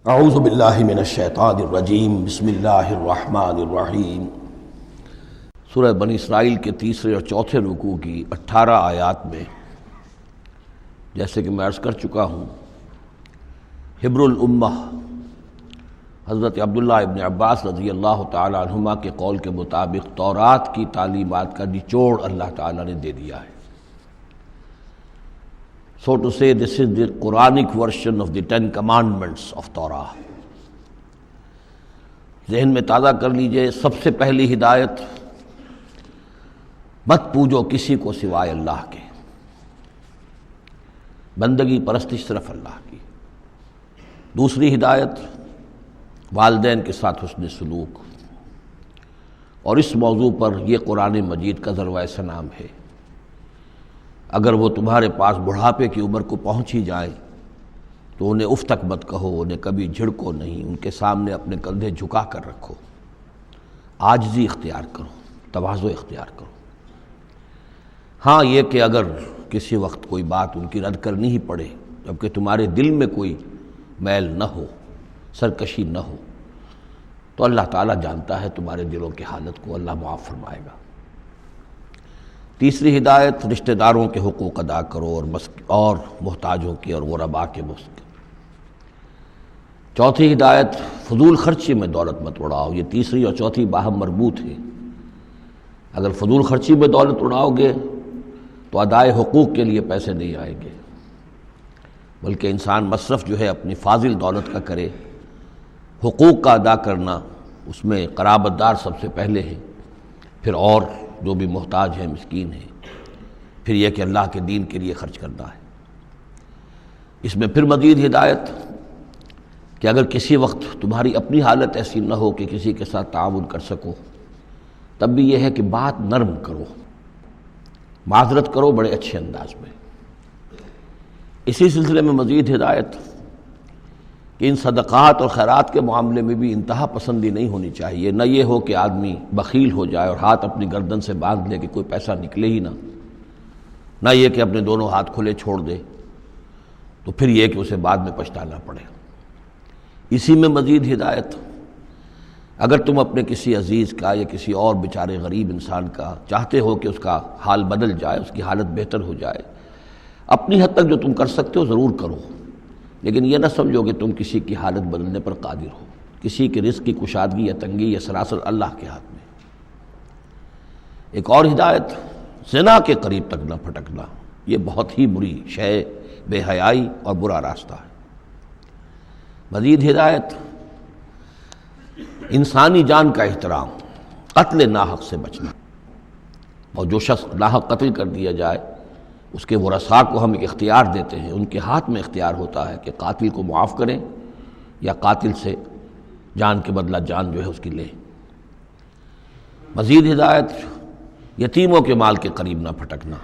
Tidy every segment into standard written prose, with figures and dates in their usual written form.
اعوذ باللہ من الشیطان الرجیم بسم اللہ الرحمن الرحیم۔ سورہ بنی اسرائیل کے تیسرے اور چوتھے رکوع کی 18 آیات میں جیسے کہ میں عرض کر چکا ہوں، حبر الامہ حضرت عبداللہ ابن عباس رضی اللہ تعالی عنہما کے قول کے مطابق تورات کی تعلیمات کا نچوڑ اللہ تعالیٰ نے دے دیا ہے۔ So to say, this is the Quranic version of the 10 commandments of Torah۔ ذہن میں تازہ کر لیجئے، سب سے پہلی ہدایت، مت پوجو کسی کو سوائے اللہ کے، بندگی پرستش صرف اللہ کی۔ دوسری ہدایت، والدین کے ساتھ حسن سلوک، اور اس موضوع پر یہ قرآن مجید کا ذروۂ سنام ہے۔ اگر وہ تمہارے پاس بڑھاپے کی عمر کو پہنچ ہی جائیں تو انہیں اف تک مت کہو، انہیں کبھی جھڑکو نہیں، ان کے سامنے اپنے کندھے جھکا کر رکھو، عاجزی اختیار کرو، تواضع اختیار کرو۔ ہاں یہ کہ اگر کسی وقت کوئی بات ان کی رد کرنی ہی پڑے جبکہ تمہارے دل میں کوئی میل نہ ہو، سرکشی نہ ہو، تو اللہ تعالیٰ جانتا ہے تمہارے دلوں کی حالت کو، اللہ معاف فرمائے گا۔ تیسری ہدایت، رشتہ داروں کے حقوق ادا کرو اور محتاجوں کی اور غرباء کے مسک۔ چوتھی ہدایت، فضول خرچی میں دولت مت اڑاؤ۔ یہ تیسری اور چوتھی باہم مربوط ہے۔ اگر فضول خرچی میں دولت اڑاؤ گے تو ادائے حقوق کے لیے پیسے نہیں آئیں گے، بلکہ انسان مصرف جو ہے اپنی فاضل دولت کا کرے۔ حقوق کا ادا کرنا، اس میں قرابت دار سب سے پہلے ہے، پھر اور جو بھی محتاج ہیں، مسکین ہیں، پھر یہ کہ اللہ کے دین کے لیے خرچ کرنا ہے۔ اس میں پھر مزید ہدایت کہ اگر کسی وقت تمہاری اپنی حالت ایسی نہ ہو کہ کسی کے ساتھ تعاون کر سکو، تب بھی یہ ہے کہ بات نرم کرو، معذرت کرو بڑے اچھے انداز میں۔ اسی سلسلے میں مزید ہدایت کہ ان صدقات اور خیرات کے معاملے میں بھی انتہا پسندی نہیں ہونی چاہیے۔ نہ یہ ہو کہ آدمی بخیل ہو جائے اور ہاتھ اپنی گردن سے باندھ لے کہ کوئی پیسہ نکلے ہی نہ یہ کہ اپنے دونوں ہاتھ کھلے چھوڑ دے، تو پھر یہ کہ اسے بعد میں پچھتانا پڑے۔ اسی میں مزید ہدایت، اگر تم اپنے کسی عزیز کا یا کسی اور بیچارے غریب انسان کا چاہتے ہو کہ اس کا حال بدل جائے، اس کی حالت بہتر ہو جائے، اپنی حد تک جو تم کر سکتے ہو ضرور کرو، لیکن یہ نہ سمجھو کہ تم کسی کی حالت بدلنے پر قادر ہو۔ کسی کے رزق کی کشادگی یا تنگی یا سراسر اللہ کے ہاتھ میں۔ ایک اور ہدایت، زنا کے قریب تک نہ پھٹکنا، یہ بہت ہی بری شے، بے حیائی اور برا راستہ ہے۔ مزید ہدایت، انسانی جان کا احترام، قتل ناحق سے بچنا، اور جو شخص ناحق قتل کر دیا جائے اس کے ورثاء کو ہم ایک اختیار دیتے ہیں، ان کے ہاتھ میں اختیار ہوتا ہے کہ قاتل کو معاف کریں یا قاتل سے جان کے بدلہ جان جو ہے اس کی لیں۔ مزید ہدایت، یتیموں کے مال کے قریب نہ پھٹکنا،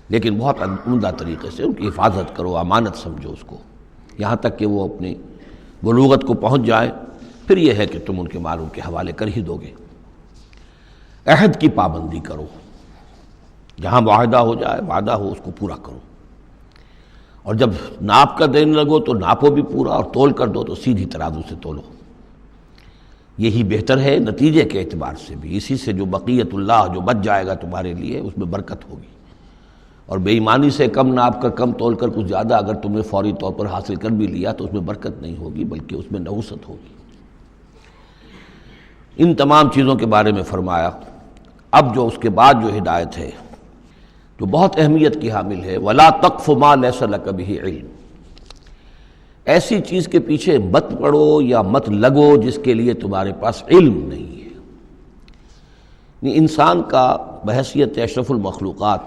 لیکن بہت عمدہ طریقے سے ان کی حفاظت کرو، امانت سمجھو اس کو، یہاں تک کہ وہ اپنی بلوغت کو پہنچ جائیں، پھر یہ ہے کہ تم ان کے مال ان کے حوالے کر ہی دو گے۔ عہد کی پابندی کرو، جہاں معاہدہ ہو جائے، وعدہ ہو، اس کو پورا کرو، اور جب ناپ کا دینے لگو تو ناپو بھی پورا، اور تول کر دو تو سیدھی ترازو سے تولو۔ یہی بہتر ہے نتیجے کے اعتبار سے بھی، اسی سے جو بقیت اللہ جو بچ جائے گا تمہارے لیے، اس میں برکت ہوگی۔ اور بے ایمانی سے کم ناپ کر، کم تول کر کچھ زیادہ اگر تم نے فوری طور پر حاصل کر بھی لیا تو اس میں برکت نہیں ہوگی، بلکہ اس میں نحوست ہوگی۔ ان تمام چیزوں کے بارے میں فرمایا۔ اب جو اس کے بعد جو ہدایت ہے جو بہت اہمیت کی حامل ہے، وَلَا تَقْفُ مَا لَيْسَ لَكَ بِهِ عِلْمٌ، ایسی چیز کے پیچھے مت پڑو یا مت لگو جس کے لیے تمہارے پاس علم نہیں ہے۔ انسان کا بحیثیت اشرف المخلوقات،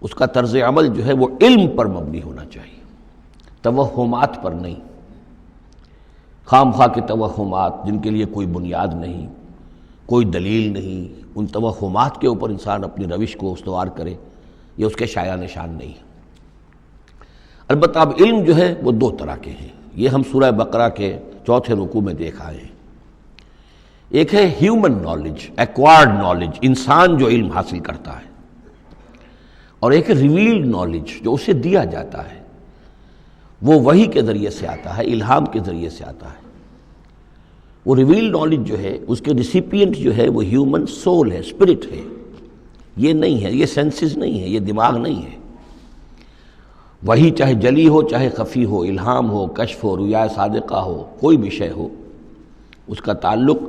اس کا طرز عمل جو ہے وہ علم پر مبنی ہونا چاہیے، توہمات پر نہیں، خام خواہ کے توہمات جن کے لیے کوئی بنیاد نہیں، کوئی دلیل نہیں، ان توہمات کے اوپر انسان اپنی روش کو استوار کرے، یہ اس کے شایع نشان نہیں ہے۔ البتہ اب علم جو ہے وہ دو طرح کے ہیں، یہ ہم سورہ بقرہ کے چوتھے رکوع میں دیکھ آئے ہیں۔ ایک ہے ہیومن نالج، ایکوائرڈ نالج، انسان جو علم حاصل کرتا ہے، اور ایک ہے ریویلڈ نالج جو اسے دیا جاتا ہے۔ وہ وحی کے ذریعے سے آتا ہے، الہام کے ذریعے سے آتا ہے۔ وہ ریویل نالج جو ہے اس کے ریسیپینٹ جو ہے وہ ہیومن سول ہے، اسپرٹ ہے، یہ نہیں ہے، یہ سینسز نہیں ہے، یہ دماغ نہیں ہے۔ وحی چاہے جلی ہو چاہے خفی ہو، الہام ہو، کشف ہو، رؤیا صادقہ ہو، کوئی بھی شے ہو، اس کا تعلق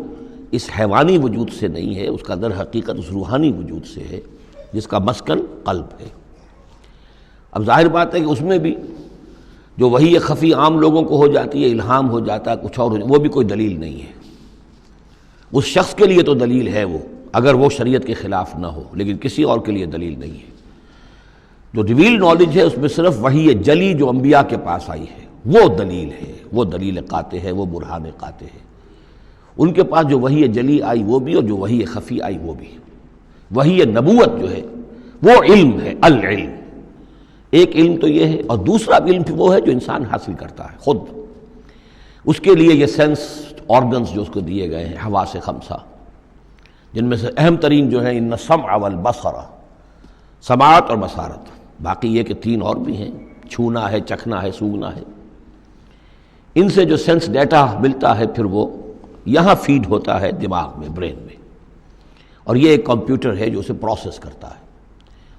اس حیوانی وجود سے نہیں ہے، اس کا در حقیقت اس روحانی وجود سے ہے جس کا مسکن قلب ہے۔ اب ظاہر بات ہے کہ اس میں بھی جو وحی خفی عام لوگوں کو ہو جاتی ہے، الہام ہو جاتا ہے، کچھ اور ہو جاتا ہے، وہ بھی کوئی دلیل نہیں ہے۔ اس شخص کے لیے تو دلیل ہے وہ، اگر وہ شریعت کے خلاف نہ ہو، لیکن کسی اور کے لیے دلیل نہیں ہے۔ جو ریویل نالج ہے اس میں صرف وحی جلی جو انبیاء کے پاس آئی ہے وہ دلیل ہے، وہ دلیل قاطع ہے، وہ برہان قاطع ہے۔ ان کے پاس جو وحی جلی آئی وہ بھی، اور جو وحی خفی آئی وہ بھی۔ وحی نبوت جو ہے وہ علم ہے، العلم۔ ایک علم تو یہ ہے، اور دوسرا علم وہ ہے جو انسان حاصل کرتا ہے خود۔ اس کے لیے یہ سینس آرگنز جو اس کو دیے گئے ہیں، حواس خمسہ، جن میں سے اہم ترین جو ہے ان السمع والبصر، سماعت اور بصارت۔ باقی یہ کہ تین اور بھی ہیں، چھونا ہے، چکھنا ہے، سونگھنا ہے۔ ان سے جو سینس ڈیٹا ملتا ہے پھر وہ یہاں فیڈ ہوتا ہے دماغ میں، برین میں، اور یہ ایک کمپیوٹر ہے جو اسے پروسیس کرتا ہے،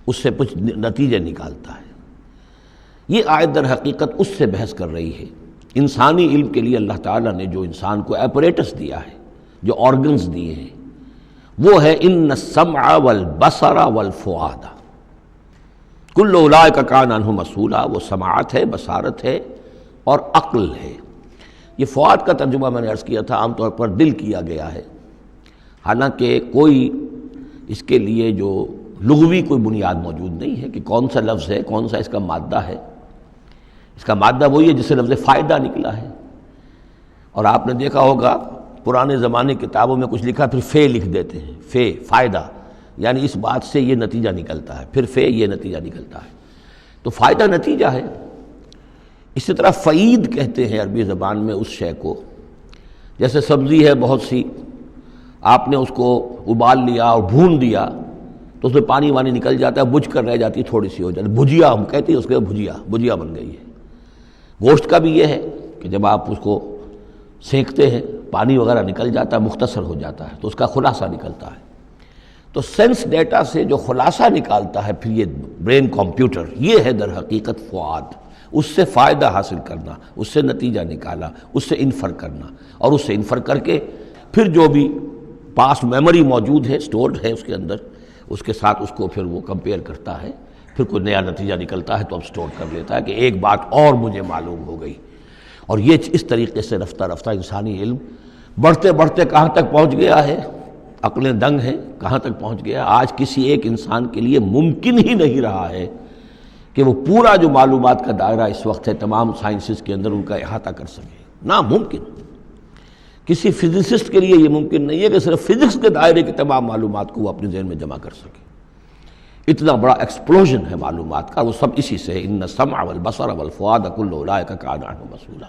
اس سے کچھ نتیجے نکالتا ہے۔ یہ آیت در حقیقت اس سے بحث کر رہی ہے۔ انسانی علم کے لیے اللہ تعالیٰ نے جو انسان کو ایپریٹس دیا ہے، جو آرگنز دیے ہیں، وہ ہے ان السمع والبصر والفؤاد کل اولئک کان عنہ مسئولا۔ وہ سماعت ہے، بصارت ہے اور عقل ہے۔ یہ فؤاد کا ترجمہ میں نے عرض کیا تھا، عام طور پر دل کیا گیا ہے، حالانکہ کوئی اس کے لیے جو لغوی کوئی بنیاد موجود نہیں ہے کہ کون سا لفظ ہے، کون سا اس کا مادہ ہے۔ اس کا مادہ وہی ہے جس سے لفظ فائدہ نکلا ہے، اور آپ نے دیکھا ہوگا پرانے زمانے کتابوں میں کچھ لکھا پھر فے لکھ دیتے ہیں، فے فائدہ، یعنی اس بات سے یہ نتیجہ نکلتا ہے، پھر فے یہ نتیجہ نکلتا ہے، تو فائدہ نتیجہ ہے۔ اسی طرح فعید کہتے ہیں عربی زبان میں اس شے کو، جیسے سبزی ہے بہت سی، آپ نے اس کو ابال لیا اور بھون دیا تو اس میں پانی وانی نکل جاتا ہے، بجھ کر رہ جاتی، تھوڑی سی ہو جاتی، بھجیا ہم کہتے ہیں اس کے، بھجیا بن گئی ہے۔ گوشت کا بھی یہ ہے کہ جب آپ اس کو سینکتے ہیں پانی وغیرہ نکل جاتا ہے، مختصر ہو جاتا ہے تو اس کا خلاصہ نکلتا ہے۔ تو سینس ڈیٹا سے جو خلاصہ نکالتا ہے پھر یہ برین کمپیوٹر، یہ ہے در حقیقت فؤاد۔ اس سے فائدہ حاصل کرنا، اس سے نتیجہ نکالا، اس سے انفر کرنا، اور اس سے انفر کر کے پھر جو بھی پاسٹ میموری موجود ہے، سٹورڈ ہے اس کے اندر، اس کے ساتھ اس کو پھر وہ کمپیئر کرتا ہے، پھر کوئی نیا نتیجہ نکلتا ہے تو اب سٹور کر لیتا ہے کہ ایک بات اور مجھے معلوم ہو گئی۔ اور یہ اس طریقے سے رفتہ رفتہ انسانی علم بڑھتے بڑھتے کہاں تک پہنچ گیا ہے، عقلیں دنگ ہیں، کہاں تک پہنچ گیا۔ آج کسی ایک انسان کے لیے ممکن ہی نہیں رہا ہے کہ وہ پورا جو معلومات کا دائرہ اس وقت ہے تمام سائنسز کے اندر ان کا احاطہ کر سکے، ناممکن۔ کسی فزسسٹ کے لیے یہ ممکن نہیں ہے کہ صرف فزکس کے دائرے کی تمام معلومات کو وہ اپنے ذہن میں جمع کر سکے۔ اتنا بڑا ایکسپلوژن ہے معلومات کا، وہ سب اسی سے ہے، ان السمع والبصر والفؤاد کل اولئک کان عنہ مسئولا۔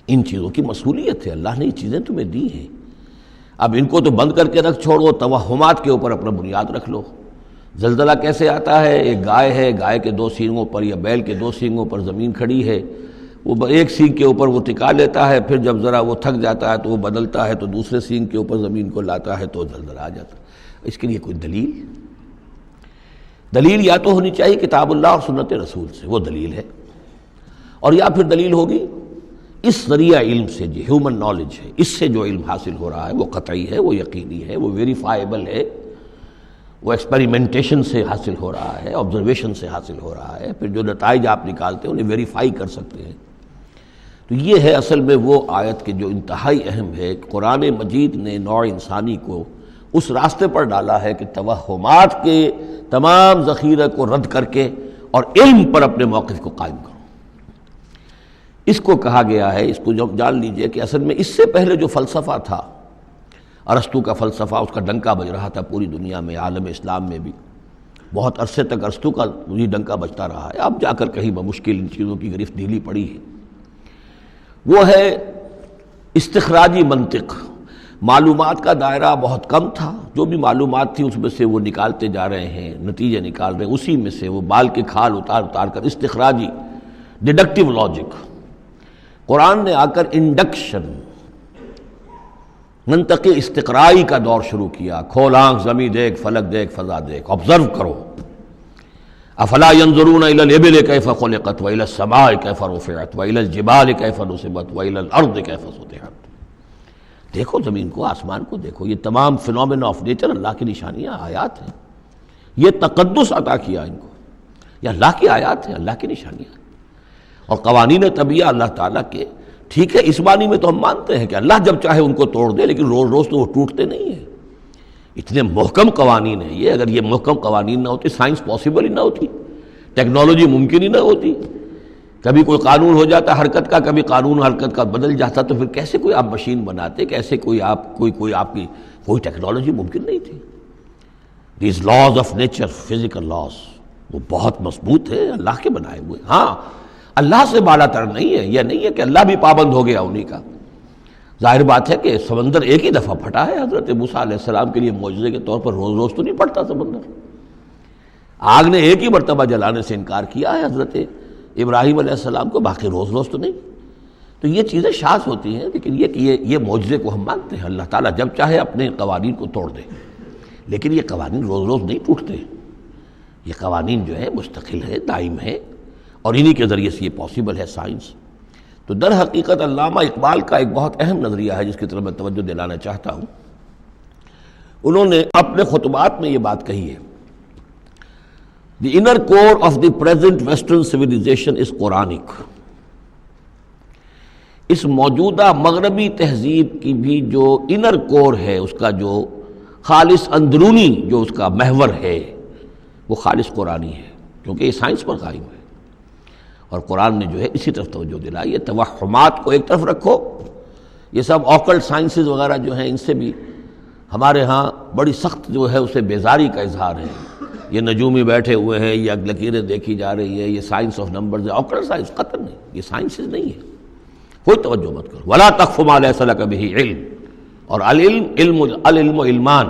ان چیزوں کی مسئولیت ہے، اللہ نے یہ چیزیں تمہیں دی ہیں، اب ان کو تو بند کر کے رکھ چھوڑو، توہمات کے اوپر اپنا بنیاد رکھ لو۔ زلزلہ کیسے آتا ہے؟ ایک گائے ہے، گائے کے دو سینگوں پر یا بیل کے دو سینگوں پر زمین کھڑی ہے، وہ ایک سینگ کے اوپر وہ ٹکا لیتا ہے، پھر جب ذرا وہ تھک جاتا ہے تو وہ بدلتا ہے تو دوسرے سینگ کے اوپر زمین کو لاتا ہے تو زلزلہ آ جاتا ہے۔ اس کے لیے کوئی دلیل یا تو ہونی چاہیے کتاب اللہ اور سنت رسول سے، وہ دلیل ہے، اور یا پھر دلیل ہوگی اس ذریعہ علم سے جو ہیومن نالج ہے، اس سے جو علم حاصل ہو رہا ہے وہ قطعی ہے، وہ یقینی ہے، وہ ویریفائیبل ہے، وہ ایکسپیریمنٹیشن سے حاصل ہو رہا ہے، آبزرویشن سے حاصل ہو رہا ہے، پھر جو نتائج آپ نکالتے ہیں انہیں ویریفائی کر سکتے ہیں۔ تو یہ ہے اصل میں وہ آیت کہ جو انتہائی اہم ہے۔ قرآن مجید نے نوع انسانی کو اس راستے پر ڈالا ہے کہ توہمات کے تمام ذخیرہ کو رد کر کے اور علم پر اپنے موقف کو قائم کرو۔ اس کو کہا گیا ہے، اس کو جان لیجئے کہ اصل میں اس سے پہلے جو فلسفہ تھا، ارسطو کا فلسفہ، اس کا ڈنکا بج رہا تھا پوری دنیا میں، عالم اسلام میں بھی بہت عرصے تک ارسطو کا یہ ڈنکا بجتا رہا ہے، اب جا کر کہیں بمشکل ان چیزوں کی گرفت ڈھیلی پڑی ہے۔ وہ ہے استخراجی منطق۔ معلومات کا دائرہ بہت کم تھا، جو بھی معلومات تھی اس میں سے وہ نکالتے جا رہے ہیں، نتیجے نکال رہے ہیں، اسی میں سے وہ بال کے کھال اتار اتار کر استخراجی ڈیڈکٹیو لاجک. قرآن نے آ کر انڈکشن، منطقی استقرائی کا دور شروع کیا. کھول آنکھ، زمین دیکھ، فلک دیکھ، فضا دیکھ، آبزرو کرو. افلا ينظرون الى الابل كيف خلقت والى السماء كيف رفعت والى الجبال كيف نصبت والى الارض كيف سطحت. دیکھو زمین کو، آسمان کو دیکھو. یہ تمام فینومینا آف نیچر اللہ کی نشانیاں، آیات ہیں. یہ تقدس عطا کیا ان کو، یہ اللہ کی آیات ہیں، اللہ کی نشانیاں. اور قوانین طبیعہ اللہ تعالیٰ کے، ٹھیک ہے اس معنی میں تو ہم مانتے ہیں کہ اللہ جب چاہے ان کو توڑ دے، لیکن روز روز تو وہ ٹوٹتے نہیں ہیں. اتنے محکم قوانین ہیں یہ. اگر یہ محکم قوانین نہ ہوتی، سائنس پاسبل ہی نہ ہوتی، ٹیکنالوجی ممکن ہی نہ ہوتی. کبھی کوئی قانون ہو جاتا حرکت کا، کبھی قانون حرکت کا بدل جاتا، تو پھر کیسے کوئی آپ مشین بناتے، کیسے کوئی آپ کوئی آپ کی کوئی ٹیکنالوجی ممکن نہیں تھی. These laws of nature, physical laws, وہ بہت مضبوط ہے، اللہ کے بنائے ہوئے. ہاں اللہ سے بالا تر نہیں ہے. یہ نہیں ہے کہ اللہ بھی پابند ہو گیا انہی کا. ظاہر بات ہے کہ سمندر ایک ہی دفعہ پھٹا ہے حضرت موسیٰ علیہ السلام کے لیے معجزے کے طور پر. روز روز تو نہیں پھٹتا سمندر. آگ نے ایک ہی مرتبہ جلانے سے انکار کیا ہے حضرت ابراہیم علیہ السلام کو، باقی روز روز تو نہیں. تو یہ چیزیں شاذ ہوتی ہیں، لیکن یہ کہ یہ معجزے کو ہم مانتے ہیں. اللہ تعالیٰ جب چاہے اپنے قوانین کو توڑ دے، لیکن یہ قوانین روز روز نہیں ٹوٹتے. یہ قوانین جو ہے مستقل ہے، دائم ہے، اور انہی کے ذریعے سے یہ پاسبل ہے سائنس. تو در حقیقت علامہ اقبال کا ایک بہت اہم نظریہ ہے جس کی طرف میں توجہ دلانا چاہتا ہوں. انہوں نے اپنے خطبات میں یہ بات کہی ہے: The inner core of the present Western civilization is Quranic. اس موجودہ مغربی تہذیب کی بھی جو انر کور ہے، اس کا جو خالص اندرونی جو اس کا محور ہے، وہ خالص قرآنی ہے، کیونکہ یہ سائنس پر قائم ہے. اور قرآن نے جو ہے اسی طرف توجہ دلائی ہے. توہمات کو ایک طرف رکھو، یہ سب آکلٹ سائنسز وغیرہ جو ہیں ان سے بھی ہمارے ہاں بڑی سخت جو ہے اسے بیزاری کا اظہار ہے. یہ نجومی بیٹھے ہوئے ہیں، یہ لکیریں دیکھی جا رہی ہے، یہ سائنس آف نمبرز ہے. آکلٹ سائنس قطعاً نہیں، یہ سائنسز نہیں ہے. کوئی توجہ مت کرو. ولا تقف ما لیس لک بہ علم. اور العلم علمان،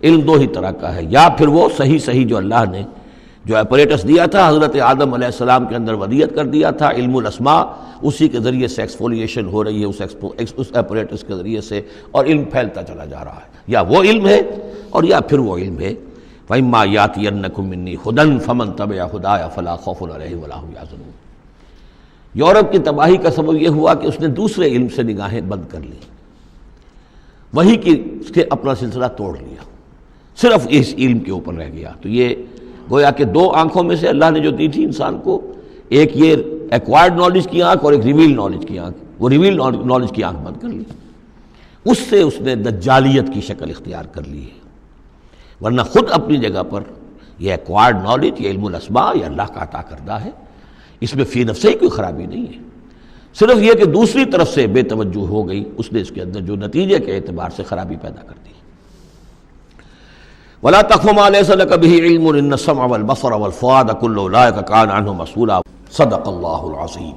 علم دو ہی طرح کا ہے. یا پھر وہ صحیح جو اللہ نے جو اپریٹس دیا تھا حضرت آدم علیہ السلام کے اندر ودیت کر دیا تھا، علم الاسماء، اسی کے ذریعے سے ایکسفولیشن ہو رہی ہے اس اپریٹس کے ذریعے سے، اور علم پھیلتا چلا جا رہا ہے. یا وہ علم ہے، اور یا پھر وہ علم ہے وَإِمَّا يَأْتِيَنَّكُم مِّنِّي هُدًى فَمَن تَبِعَ هُدَايَ فَلَا خَوْفٌ عَلَيْهِمْ وَلَا هُمْ يَحْزَنُونَ. یورپ کی تباہی کا سبب یہ ہوا کہ اس نے دوسرے علم سے نگاہیں بند کر لی، وہی کے اپنا سلسلہ توڑ لیا، صرف اس علم کے اوپر رہ گیا. تو یہ گویا کہ دو آنکھوں میں سے اللہ نے جو دی تھی انسان کو، ایک یہ ایکوائرڈ نالج کی آنکھ اور ایک ریویل نالج کی آنکھ. وہ ریویل نالج کی آنکھ بند کر لی، اس سے اس نے دجالیت کی شکل اختیار کر لی ہے. ورنہ خود اپنی جگہ پر یہ ایکوائرڈ نالج، یہ علم الاسماء، یہ اللہ کا عطا کردہ ہے. اس میں فی نفسہ ہی کوئی خرابی نہیں ہے. صرف یہ کہ دوسری طرف سے بے توجہ ہو گئی، اس نے اس کے اندر جو نتیجے کے اعتبار سے خرابی پیدا کر دی. وَلَا تَقْفُ مَا لَيْسَ لَكَ بِهِ عِلْمٌ إِنَّ السَّمْعَ وَالْبَصَرَ وَالْفُؤَادَ كُلُّ أُولَٰئِكَ كَانَ عَنْهُ مَسْئُولًا. صدق اللہ العظیم.